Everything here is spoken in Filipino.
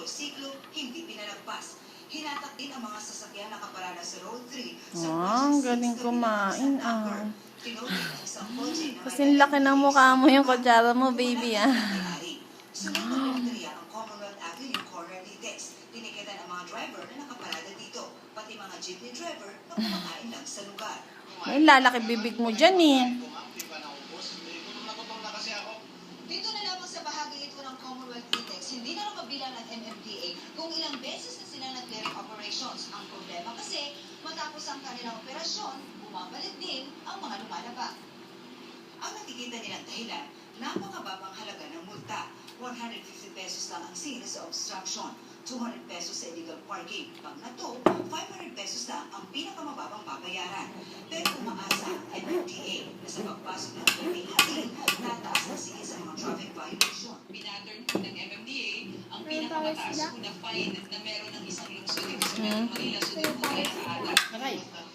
motorsiklo hindi pinalagpas. Hinatak din ang mga sasakyan nakaparada sa Road 3 sa Ang Project 6 galing na kumain, pinagkasan ah. Tinawag ng isang kotse na Kasi laki ng mukha mo yung kutsara mo, baby, ah. Sunod na pinagdariya ang Commonwealth Avenue Corner Litex. Tinikitan ang mga driver na nakaparada dito, pati mga jeepney driver na kumakain lang sa lugar. Ay, lalaki bibig mo dyan, eh. Dito na lamang sa bahagi ito ng Commonwealth Litex, hindi na rin mabilang ng MMDA kung ilang beses na sila nag-clearing operations. Ang problema kasi, matapos ang kanilang operasyon, bumabalik din ang mga lumalabag. Ang nakikita nilang dahilan, napakababang halaga ng multa. 150 pesos lang ang sine sa obstruction, 200 pesos sa illegal parking. Pag nato, 500 pesos lang ang pinakamababang babayaran. Pero umaasa ang MMDA na sa pagpasok ng PPE, tataas na sige sa mga traffic violation. Pinattern po ng MMDA ang pinakamataas po na fine na meron ng isang lungsod dito sa Metro Manila. So, dito po tayo nakaalat.